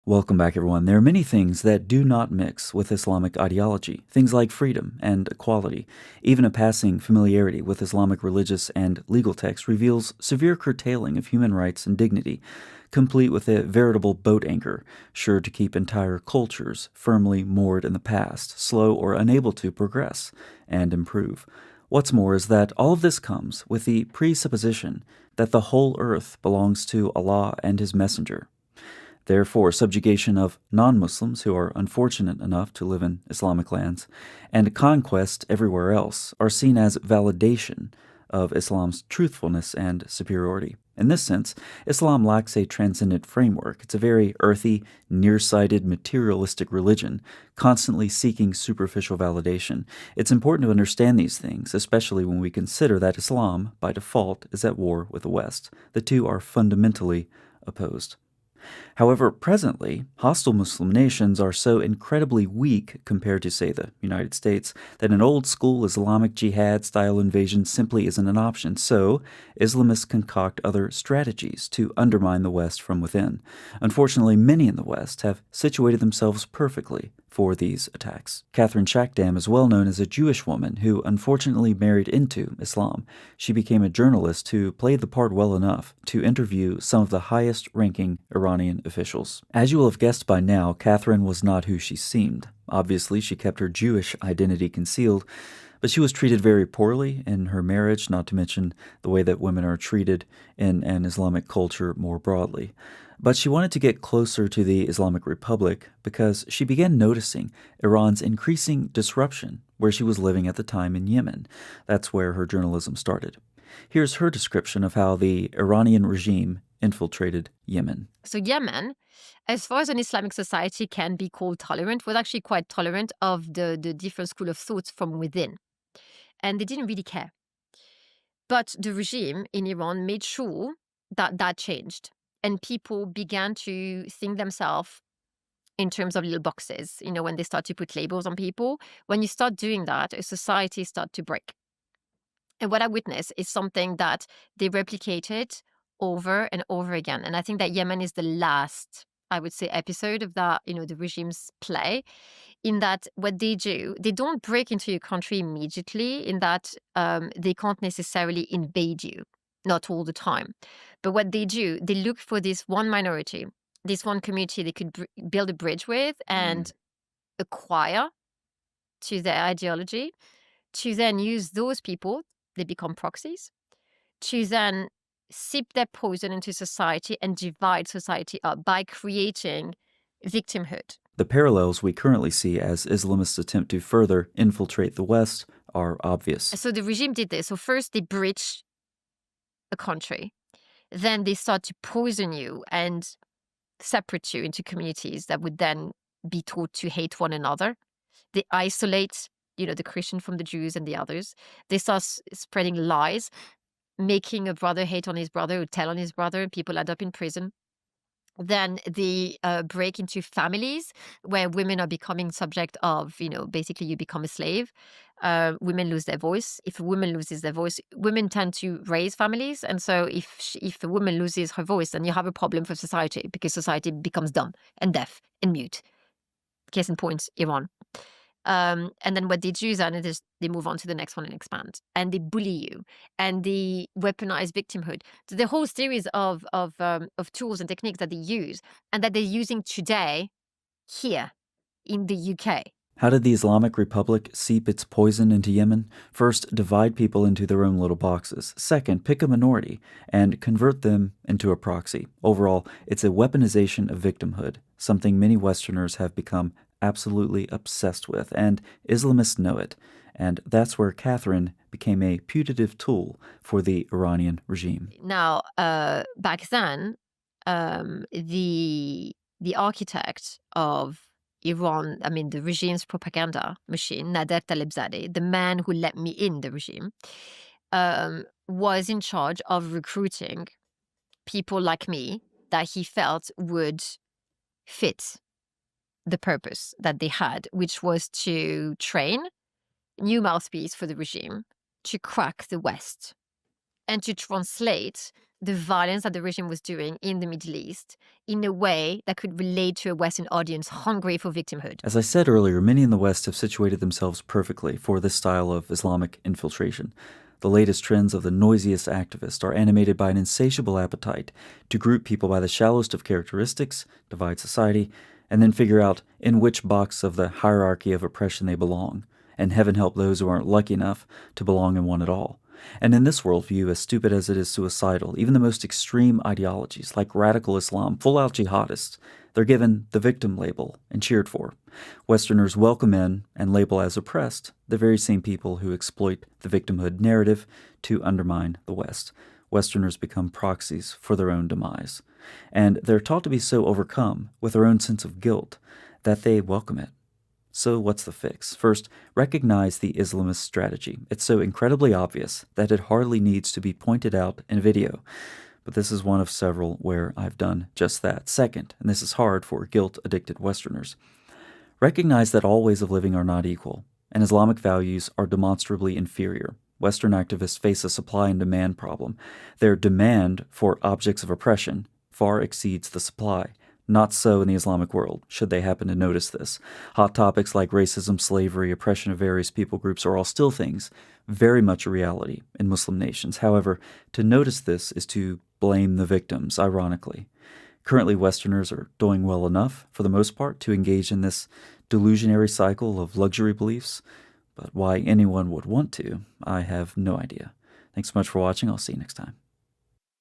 Welcome back, everyone. There are many things that do not mix with Islamic ideology, things like freedom and equality. Even a passing familiarity with Islamic religious and legal texts reveals severe curtailing of human rights and dignity, complete with a veritable boat anchor, sure to keep entire cultures firmly moored in the past, slow or unable to progress and improve. What's more is that all of this comes with the presupposition that the whole earth belongs to Allah and His Messenger. Therefore, subjugation of non-Muslims who are unfortunate enough to live in Islamic lands and conquest everywhere else are seen as validation of Islam's truthfulness and superiority. In this sense, Islam lacks a transcendent framework. It's a very earthy, nearsighted, materialistic religion, constantly seeking superficial validation. It's important to understand these things, especially when we consider that Islam, by default, is at war with the West. The two are fundamentally opposed. However, presently, hostile Muslim nations are so incredibly weak compared to, say, the United States, that an old-school Islamic jihad-style invasion simply isn't an option. So, Islamists concoct other strategies to undermine the West from within. Unfortunately, many in the West have situated themselves perfectly for these attacks. Catherine Shackdam is well known as a Jewish woman who unfortunately married into Islam. She became a journalist who played the part well enough to interview some of the highest-ranking Iranian officials. As you will have guessed by now, Catherine was not who she seemed. Obviously, she kept her Jewish identity concealed, but she was treated very poorly in her marriage, not to mention the way that women are treated in an Islamic culture more broadly. But she wanted to get closer to the Islamic Republic because she began noticing Iran's increasing disruption where she was living at the time in Yemen. That's where her journalism started. Here's her description of how the Iranian regime infiltrated Yemen. So Yemen, as far as an Islamic society can be called tolerant, was actually quite tolerant of the different school of thoughts from within. And they didn't really care. But the regime in Iran made sure that that changed. And people began to think themselves in terms of little boxes. When they start to put labels on people, when you start doing that, a society starts to break. And what I witnessed is something that they replicated over and over again. And I think that Yemen is the last, I would say, episode of that, the regime's play, in that what they do, they don't break into your country immediately, in that they can't necessarily invade you, not all the time. But what they do, they look for this one minority, this one community they could build a bridge with and acquire to their ideology, to then use those people, they become proxies, to then sip their poison into society and divide society up by creating victimhood. The parallels we currently see as Islamists attempt to further infiltrate the West are obvious. So the regime did this. So first they breach a country. Then they start to poison you and separate you into communities that would then be taught to hate one another. They isolate, the Christian from the Jews and the others. They start spreading lies, making a brother hate on his brother or tell on his brother, and people end up in prison. Then they break into families where women are becoming subject of, basically you become a slave. Women lose their voice. If a woman loses their voice, women tend to raise families. And so if a woman loses her voice, then you have a problem for society, because society becomes dumb and deaf and mute. Case in point, Iran. And then what they do then is they move on to the next one and expand, and they bully you, and they weaponize victimhood. So the whole series of tools and techniques that they use, and that they're using today here in the UK. How did the Islamic Republic seep its poison into Yemen? First, divide people into their own little boxes. Second, pick a minority and convert them into a proxy. Overall, it's a weaponization of victimhood, something many Westerners have become absolutely obsessed with, and Islamists know it. And that's where Catherine became a putative tool for the Iranian regime. Now, back then, the architect of Iran, the regime's propaganda machine, Nader Talebzadeh, the man who let me in the regime, was in charge of recruiting people like me that he felt would fit the purpose that they had, which was to train new mouthpiece for the regime, to crack the West, and to translate the violence that the regime was doing in the Middle East in a way that could relate to a Western audience hungry for victimhood. As I said earlier, many in the West have situated themselves perfectly for this style of Islamic infiltration. The latest trends of the noisiest activists are animated by an insatiable appetite to group people by the shallowest of characteristics, divide society, and then figure out in which box of the hierarchy of oppression they belong. And heaven help those who aren't lucky enough to belong in one at all. And in this worldview, as stupid as it is suicidal, even the most extreme ideologies, like radical Islam, full-out jihadists, they're given the victim label and cheered for. Westerners welcome in and label as oppressed the very same people who exploit the victimhood narrative to undermine the West. Westerners become proxies for their own demise. And they're taught to be so overcome with their own sense of guilt that they welcome it. So what's the fix? First, recognize the Islamist strategy. It's so incredibly obvious that it hardly needs to be pointed out in video. But this is one of several where I've done just that. Second, and this is hard for guilt-addicted Westerners, recognize that all ways of living are not equal, and Islamic values are demonstrably inferior. Western activists face a supply and demand problem. Their demand for objects of oppression far exceeds the supply. Not so in the Islamic world, should they happen to notice this. Hot topics like racism, slavery, oppression of various people groups are all still things, very much a reality in Muslim nations. However, to notice this is to blame the victims, ironically. Currently, Westerners are doing well enough, for the most part, to engage in this delusionary cycle of luxury beliefs, but why anyone would want to, I have no idea. Thanks so much for watching. I'll see you next time.